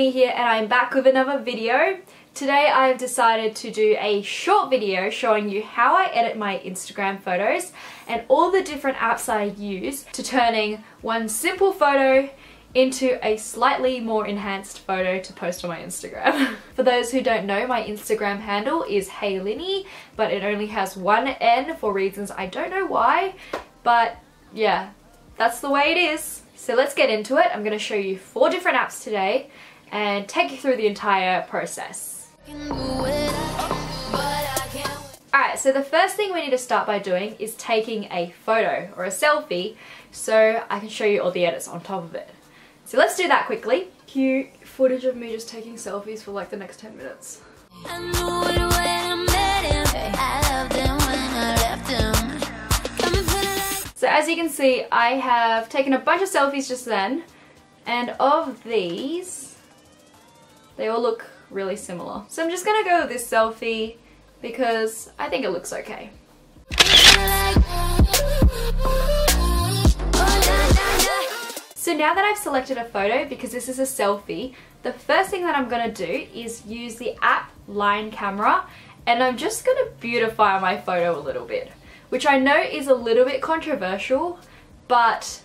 Lenny here and I'm back with another video. Today I've decided to do a short video showing you how I edit my Instagram photos and all the different apps I use to turning one simple photo into a slightly more enhanced photo to post on my Instagram. For those who don't know, my Instagram handle is HeyLenny, but it only has one N for reasons I don't know why, but yeah, that's the way it is. So let's get into it. I'm going to show you 4 different apps today and take you through the entire process. Alright, so the first thing we need to start by doing is taking a photo or a selfie so I can show you all the edits on top of it. So let's do that quickly. Cute footage of me just taking selfies for like the next 10 minutes. So as you can see, I have taken a bunch of selfies just then, and of these, they all look really similar. So I'm just gonna go with this selfie because I think it looks okay. So now that I've selected a photo, because this is a selfie, the first thing that I'm gonna do is use the app Line Camera, and I'm just gonna beautify my photo a little bit, which I know is a little bit controversial, but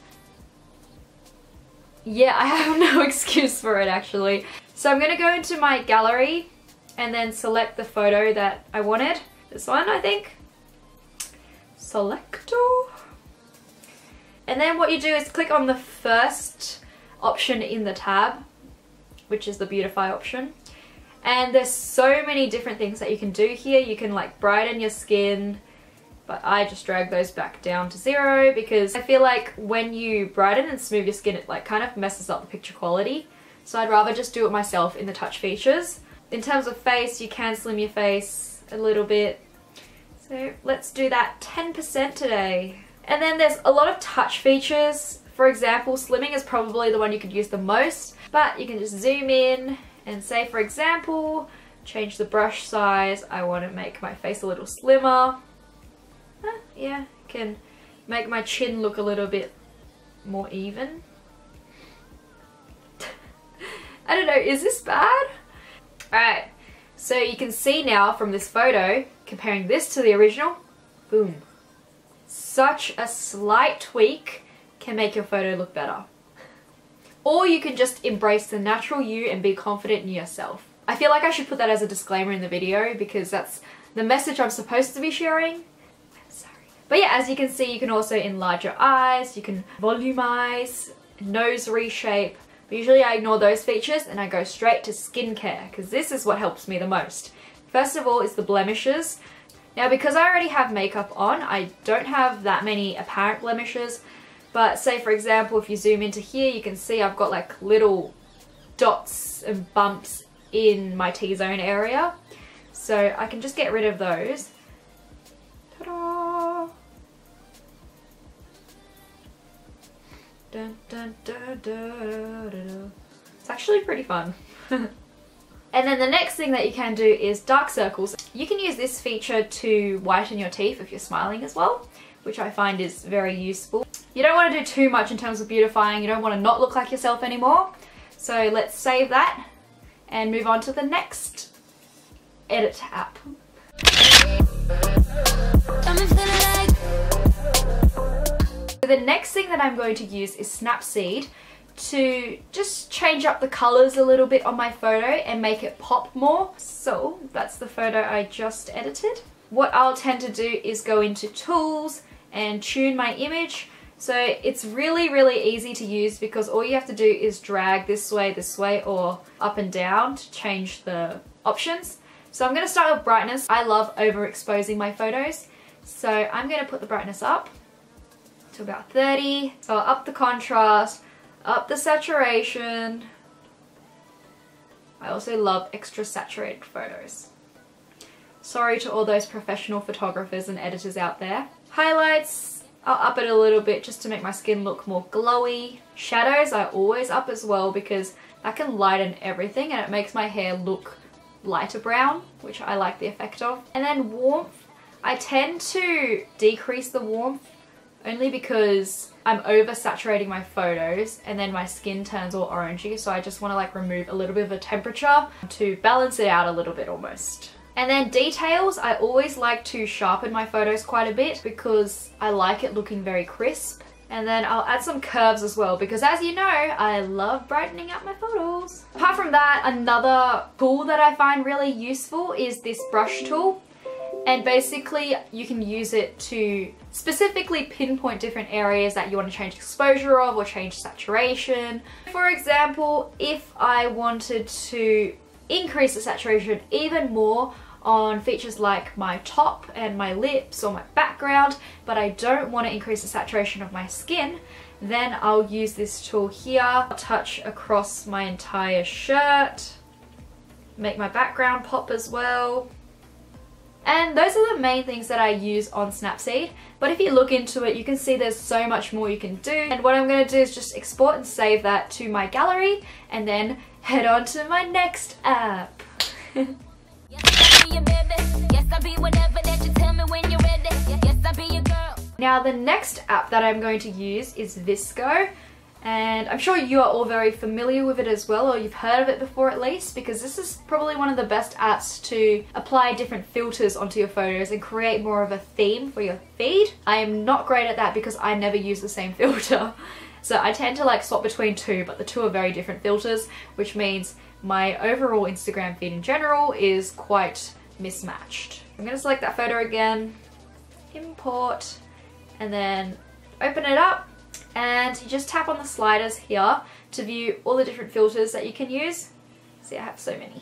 yeah, I have no excuse for it actually. So I'm gonna go into my gallery and then select the photo that I wanted. This one, I think. Selector. And then what you do is click on the first option in the tab, which is the beautify option. And there's so many different things that you can do here. You can like brighten your skin, but I just drag those back down to 0 because I feel like when you brighten and smooth your skin, it like kind of messes up the picture quality. So I'd rather just do it myself in the touch features. In terms of face, you can slim your face a little bit. So let's do that 10% today. And then there's a lot of touch features. For example, slimming is probably the one you could use the most, but you can just zoom in and say, for example, change the brush size. I want to make my face a little slimmer. Yeah, can make my chin look a little bit more even. I don't know, is this bad? Alright, so you can see now from this photo, comparing this to the original, boom. Such a slight tweak can make your photo look better. Or you can just embrace the natural you and be confident in yourself. I feel like I should put that as a disclaimer in the video because that's the message I'm supposed to be sharing. I'm sorry. But yeah, as you can see, you can also enlarge your eyes, you can volumize, nose reshape. But usually I ignore those features and I go straight to skincare because this is what helps me the most. First of all is the blemishes. Now because I already have makeup on, I don't have that many apparent blemishes. But say for example, if you zoom into here, you can see I've got like little dots and bumps in my T-zone area. So I can just get rid of those. Ta-da! Dun, dun, dun, dun, dun, dun. It's actually pretty fun. And then the next thing that you can do is dark circles. You can use this feature to whiten your teeth if you're smiling as well, which I find is very useful. You don't want to do too much in terms of beautifying. You don't want to not look like yourself anymore. So let's save that and move on to the next edit app. The next thing that I'm going to use is Snapseed to just change up the colors a little bit on my photo and make it pop more. So that's the photo I just edited. What I'll tend to do is go into tools and tune my image. So it's really, really easy to use because all you have to do is drag this way, or up and down to change the options. So I'm going to start with brightness. I love overexposing my photos. So I'm going to put the brightness up to about 30. So I'll up the contrast, up the saturation. I also love extra saturated photos. Sorry to all those professional photographers and editors out there. Highlights, I'll up it a little bit just to make my skin look more glowy. Shadows I always up as well because that can lighten everything and it makes my hair look lighter brown, which I like the effect of. And then warmth, I tend to decrease the warmth only because I'm oversaturating my photos and then my skin turns all orangey, so I just want to like remove a little bit of a temperature to balance it out a little bit almost. And then details, I always like to sharpen my photos quite a bit because I like it looking very crisp. And then I'll add some curves as well because, as you know, I love brightening up my photos. Apart from that, another tool that I find really useful is this brush tool. And basically you can use it to specifically pinpoint different areas that you want to change exposure of or change saturation. For example, if I wanted to increase the saturation even more on features like my top and my lips or my background, but I don't want to increase the saturation of my skin, then I'll use this tool here, touch across my entire shirt, make my background pop as well. And those are the main things that I use on Snapseed, but if you look into it, you can see there's so much more you can do. And what I'm going to do is just export and save that to my gallery and then head on to my next app. Now the next app that I'm going to use is VSCO, and I'm sure you are all very familiar with it as well, or you've heard of it before at least, because this is probably one of the best apps to apply different filters onto your photos and create more of a theme for your feed. I am not great at that because I never use the same filter. So I tend to like swap between two, but the two are very different filters, which means my overall Instagram feed in general is quite mismatched. I'm going to select that photo again, import, and then open it up, and you just tap on the sliders here to view all the different filters that you can use. See, I have so many.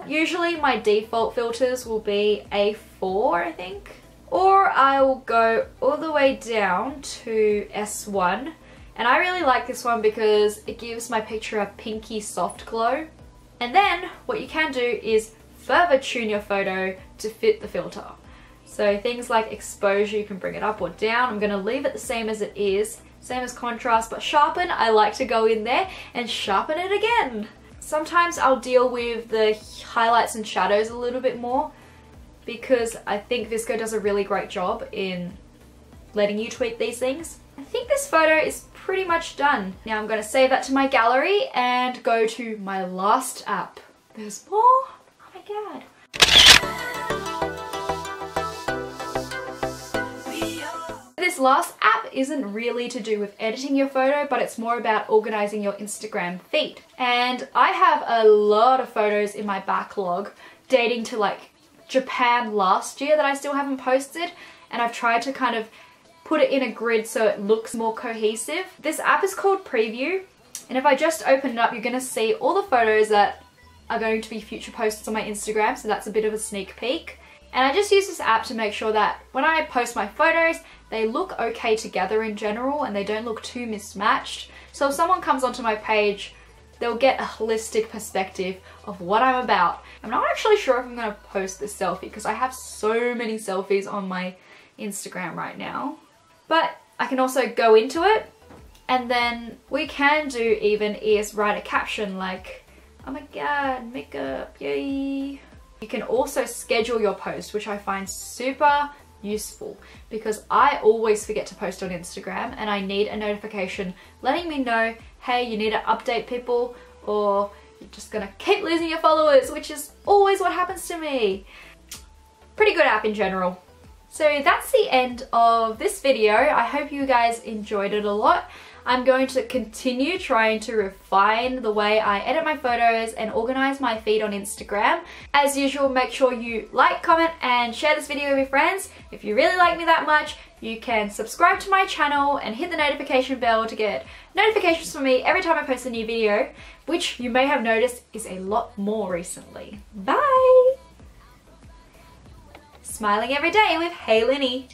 Usually my default filters will be A4, I think, or I will go all the way down to S1. And I really like this one because it gives my picture a pinky soft glow. And then what you can do is further tune your photo to fit the filter. So things like exposure, you can bring it up or down. I'm going to leave it the same as it is, same as contrast, but sharpen, I like to go in there and sharpen it again. Sometimes I'll deal with the highlights and shadows a little bit more because I think VSCO does a really great job in letting you tweak these things. I think this photo is pretty much done. Now I'm going to save that to my gallery and go to my last app. There's more? Oh my god. This last app isn't really to do with editing your photo, but it's more about organizing your Instagram feed. And I have a lot of photos in my backlog dating to like Japan last year that I still haven't posted, and I've tried to kind of put it in a grid so it looks more cohesive. This app is called Preview, and if I just open it up, you're going to see all the photos that are going to be future posts on my Instagram, so that's a bit of a sneak peek. And I just use this app to make sure that when I post my photos, they look okay together in general and they don't look too mismatched. So if someone comes onto my page, they'll get a holistic perspective of what I'm about. I'm not actually sure if I'm going to post this selfie because I have so many selfies on my Instagram right now. But I can also go into it, and then we can do even is write a caption like, oh my god, makeup, yay. You can also schedule your post, which I find super useful because I always forget to post on Instagram and I need a notification letting me know, hey, you need to update people or you're just gonna keep losing your followers, which is always what happens to me. Pretty good app in general. So that's the end of this video. I hope you guys enjoyed it a lot. I'm going to continue trying to refine the way I edit my photos and organize my feed on Instagram. As usual, make sure you like, comment, and share this video with your friends. If you really like me that much, you can subscribe to my channel and hit the notification bell to get notifications from me every time I post a new video, which you may have noticed is a lot more recently. Bye! Smiling every day with Hey Linny.